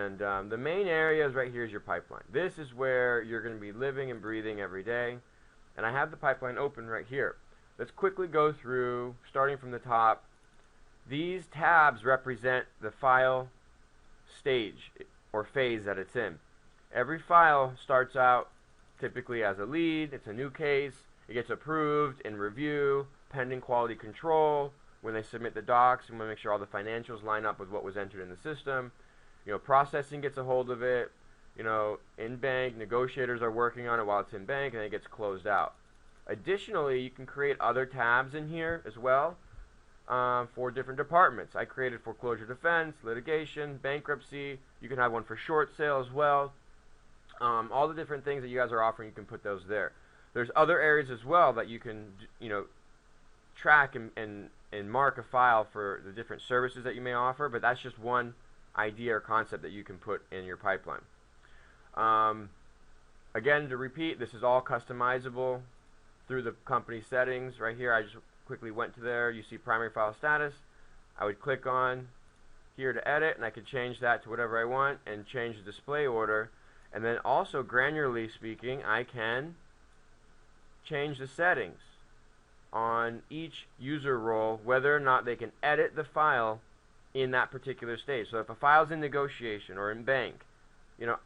And the main areas right here is your pipeline. This is where you're going to be living and breathing every day. And I have the pipeline open right here. Let's quickly go through, starting from the top. These tabs represent the file stage or phase that it's in. Every file starts out typically as a lead. It's a new case. It gets approved in review, pending quality control. When they submit the docs, we want to make sure all the financials line up with what was entered in the system. Processing gets a hold of it. In bank, negotiators are working on it while it's in bank, and it gets closed out. Additionally, you can create other tabs in here as well for different departments. I created foreclosure defense, litigation, bankruptcy. You can have one for short sale as well. All the different things that you guys are offering, you can put those there. There's other areas as well that you can track and mark a file for the different services that you may offer, but that's just one idea or concept that you can put in your pipeline. Again, to repeat, this is all customizable through the company settings. Right here, I just quickly went to there. You see primary file status. I would click on here to edit, and I could change that to whatever I want and change the display order. And then also, granularly speaking, I can change the settings on each user role, whether or not they can edit the file in that particular stage. So if a file's in negotiation or in bank,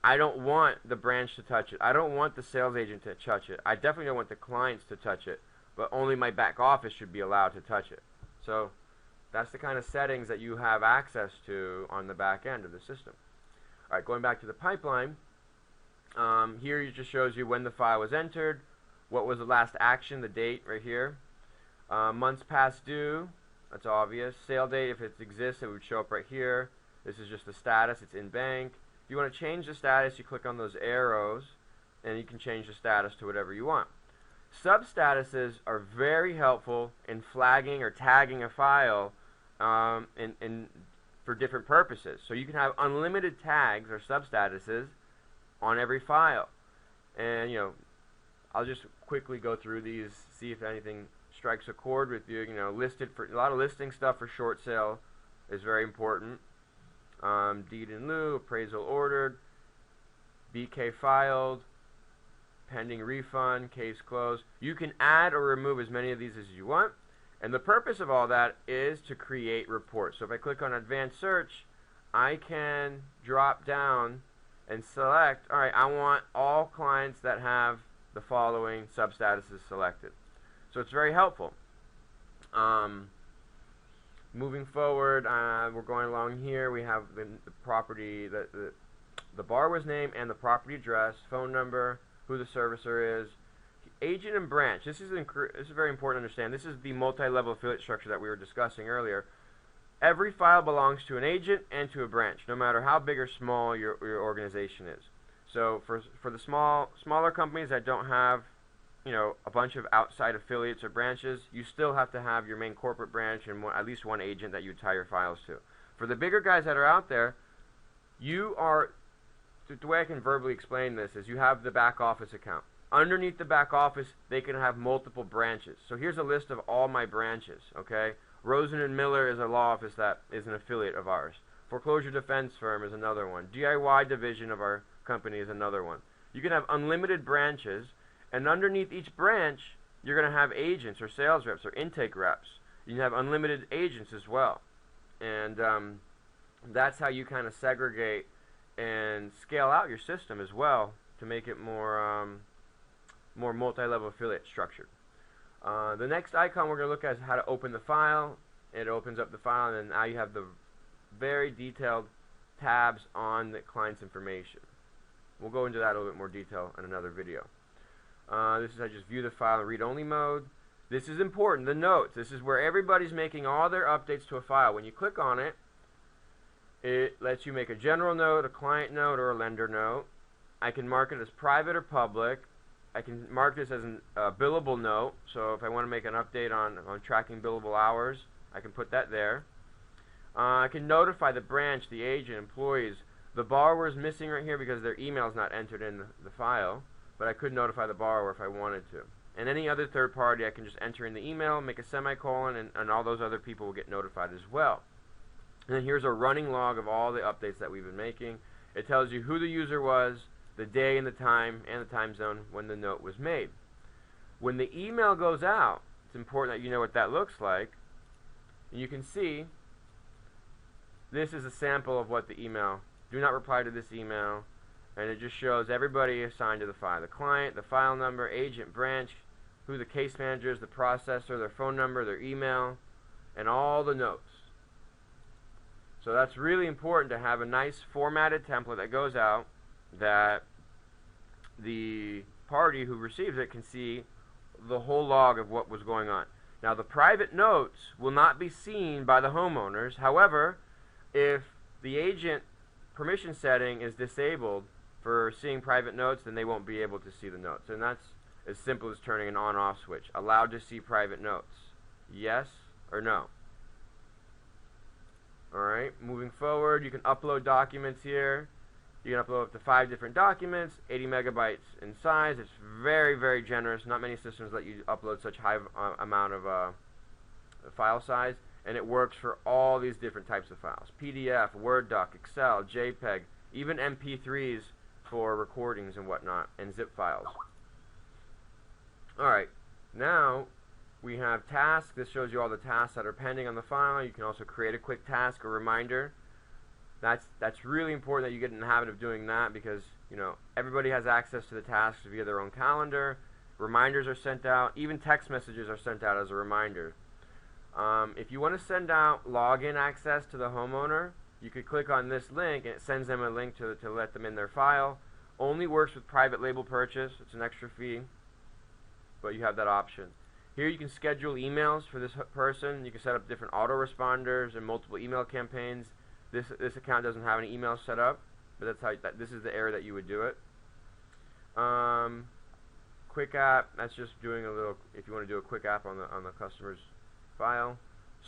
I don't want the branch to touch it. I don't want the sales agent to touch it. I definitely don't want the clients to touch it, but only my back office should be allowed to touch it. So that's the kind of settings that you have access to on the back end of the system. All right, going back to the pipeline, here it just shows you when the file was entered, what was the last action, the date right here. Months past due, that's obvious. Sale date, if it exists, it would show up right here. This is just the status, it's in bank. If you want to change the status, you click on those arrows, and you can change the status to whatever you want. Substatuses are very helpful in flagging or tagging a file for different purposes. So you can have unlimited tags or substatuses on every file. And I'll just quickly go through these, see if anything strikes a chord with you. Listed for a lot of listing stuff for short sale is very important. Deed in lieu, appraisal ordered, BK filed, pending refund, case closed. You can add or remove as many of these as you want, and the purpose of all that is to create reports. So if I click on advanced search, I can drop down and select, all right, I want all clients that have the following substatuses selected. So it's very helpful. Moving forward, we're going along here. We have the property, the borrower's name and the property address, phone number, who the servicer is, agent and branch. This is very important to understand. This is the multi-level affiliate structure that we were discussing earlier. Every file belongs to an agent and to a branch, no matter how big or small your organization is. So for the smaller companies that don't have a bunch of outside affiliates or branches, you still have to have your main corporate branch and at least one agent that you tie your files to. For the bigger guys that are out there, the way I can verbally explain this is you have the back office account. Underneath the back office, they can have multiple branches. So here's a list of all my branches, okay? Rosen and Miller is a law office that is an affiliate of ours. Foreclosure defense firm is another one. DIY division of our company is another one. You can have unlimited branches, and underneath each branch, you're going to have agents or sales reps or intake reps. You can have unlimited agents as well. And that's how you kind of segregate and scale out your system as well to make it more multi-level affiliate structured. The next icon we're going to look at is how to open the file. It opens up the file, and then now you have the very detailed tabs on the client's information. We'll go into that a little bit more detail in another video. This is I just view the file in read-only mode. This is important, the notes. This is where everybody's making all their updates to a file. When you click on it, it lets you make a general note, a client note, or a lender note. I can mark it as private or public. I can mark this as a billable note. So if I want to make an update on tracking billable hours, I can put that there. I can notify the branch, the agent, employees. The borrower is missing right here because their email is not entered in the file, but I could notify the borrower if I wanted to. And any other third party, I can just enter in the email, make a semicolon, and all those other people will get notified as well. And then here's a running log of all the updates that we've been making. It tells you who the user was, the day and the time zone when the note was made. When the email goes out, it's important that you know what that looks like. And you can see this is a sample of what the email, do not reply to this email, and it just shows everybody assigned to the file. The client, the file number, agent, branch, who the case manager is, the processor, their phone number, their email, and all the notes. So that's really important to have a nice formatted template that goes out that the party who receives it can see the whole log of what was going on. Now, the private notes will not be seen by the homeowners. However, if the agent permission setting is disabled for seeing private notes, then they won't be able to see the notes. And that's as simple as turning an on-off switch. Allowed to see private notes. Yes or no? Alright, moving forward, you can upload documents here. You can upload up to 5 different documents, 80 megabytes in size. It's very, very generous. Not many systems let you upload such high amount of file size. And it works for all these different types of files. PDF, Word doc, Excel, JPEG, even MP3s for recordings and whatnot, and zip files. Alright, now we have tasks. This shows you all the tasks that are pending on the file. You can also create a quick task or reminder. That's really important that you get in the habit of doing that, because everybody has access to the tasks via their own calendar. Reminders are sent out. Even text messages are sent out as a reminder. If you want to send out login access to the homeowner, you could click on this link and it sends them a link to let them in their file. Only works with private label purchase. It's an extra fee, but you have that option. Here you can schedule emails for this person. You can set up different autoresponders and multiple email campaigns. This account doesn't have any email set up, but that's how this is the area that you would do it. Quick app, that's just doing a little, if you want to do a quick app on the customer's file.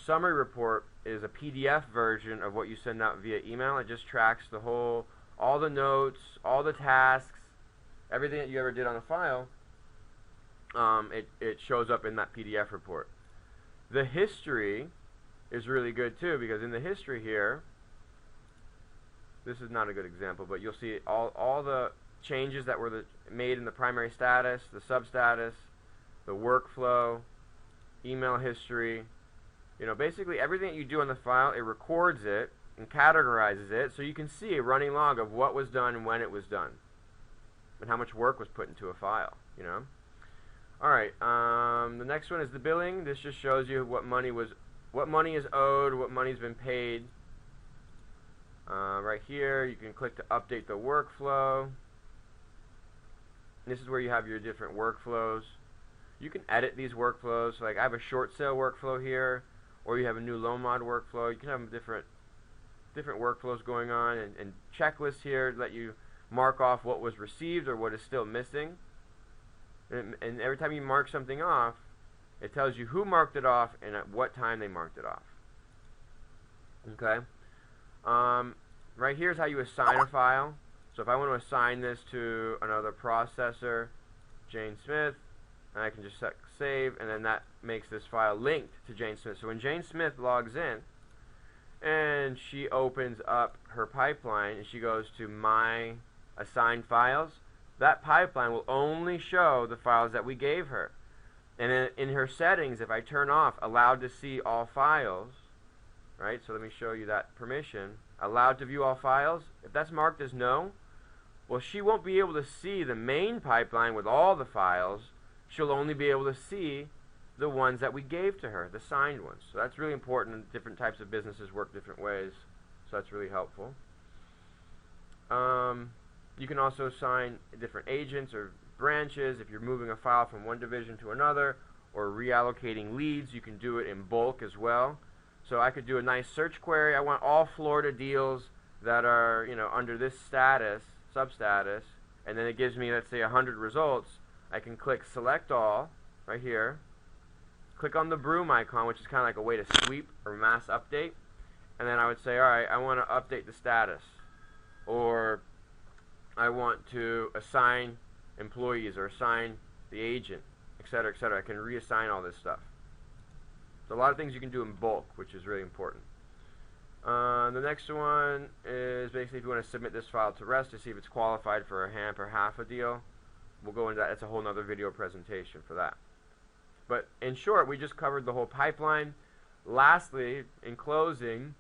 Summary report is a PDF version of what you send out via email. It just tracks all the notes, all the tasks, everything that you ever did on a file. It shows up in that PDF report. The history is really good too, because in the history here, this is not a good example, but you'll see all the changes that were made in the primary status, the substatus, the workflow, email history. Basically everything that you do on the file, it records it and categorizes it, so you can see a running log of what was done and when it was done, and how much work was put into a file. Alright, the next one is the billing. This just shows you what money is owed, what money's been paid. Right here, you can click to update the workflow. This is where you have your different workflows. You can edit these workflows. Like I have a short sale workflow here, or you have a new loan mod workflow. You can have different workflows going on, and checklists here let you mark off what was received or what is still missing. And every time you mark something off, it tells you who marked it off and at what time they marked it off. Okay. Right here is how you assign a file. So if I want to assign this to another processor, Jane Smith, I can just save, and then that makes this file linked to Jane Smith. So when Jane Smith logs in and she opens up her pipeline and she goes to My Assigned Files, that pipeline will only show the files that we gave her. And in her settings, if I turn off Allowed to See All Files, right, so let me show you that permission, Allowed to View All Files, if that's marked as no, well, she won't be able to see the main pipeline with all the files. She'll only be able to see the ones that we gave to her, the signed ones. So that's really important. Different types of businesses work different ways, so that's really helpful. You can also assign different agents or branches. If you're moving a file from one division to another or reallocating leads, you can do it in bulk as well. So I could do a nice search query. I want all Florida deals that are under this status, substatus, and then it gives me, let's say, 100 results. I can click Select All right here, click on the broom icon, which is kind of like a way to sweep or mass update, and then I would say, alright, I want to update the status, or I want to assign employees or assign the agent, etc., etc. I can reassign all this stuff. So a lot of things you can do in bulk, which is really important. The next one is basically if you want to submit this file to REST to see if it's qualified for a HAMP or half a deal. We'll go into that. It's a whole nother video presentation for that. But in short, we just covered the whole pipeline. Lastly, in closing,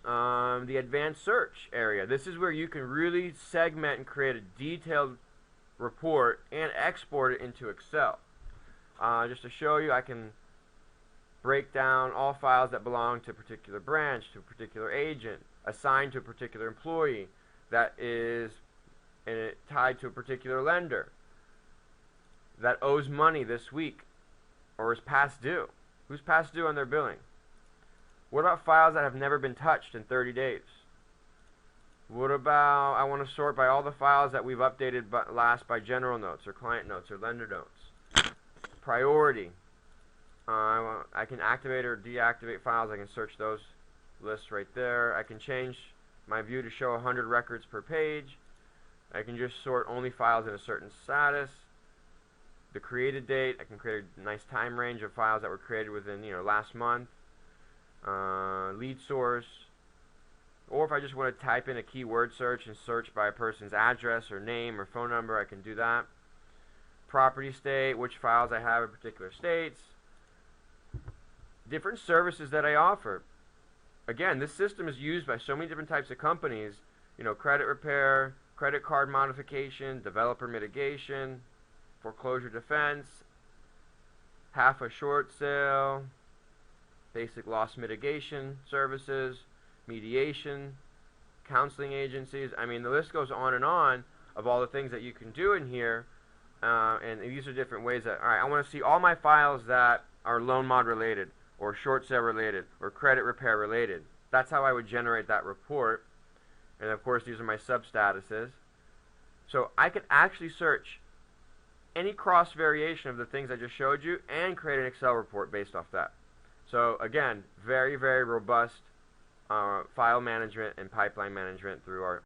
the advanced search area. This is where you can really segment and create a detailed report and export it into Excel. Just to show you, I can break down all files that belong to a particular branch, to a particular agent, assigned to a particular employee, that is tied to a particular lender, that owes money this week, or is past due. Who's past due on their billing? What about files that have never been touched in 30 days? What about, I want to sort by all the files that we've updated last by general notes, or client notes, or lender notes. Priority. I can activate or deactivate files. I can search those lists right there. I can change my view to show 100 records per page. I can just sort only files in a certain status. The created date, I can create a nice time range of files that were created within, last month. Lead source. Or if I just want to type in a keyword search and search by a person's address or name or phone number, I can do that. Property state, which files I have in particular states. Different services that I offer. Again, this system is used by so many different types of companies. Credit repair, credit card modification, developer mitigation, foreclosure defense, half a short sale, basic loss mitigation services, mediation, counseling agencies. I mean, the list goes on of all the things that you can do in here. And these are different ways that, alright, I want to see all my files that are loan mod related, or short sale related, or credit repair related. That's how I would generate that report. And of course, these are my sub statuses. So I can actually search any cross variation of the things I just showed you and create an Excel report based off that. So again, very, very robust file management and pipeline management through our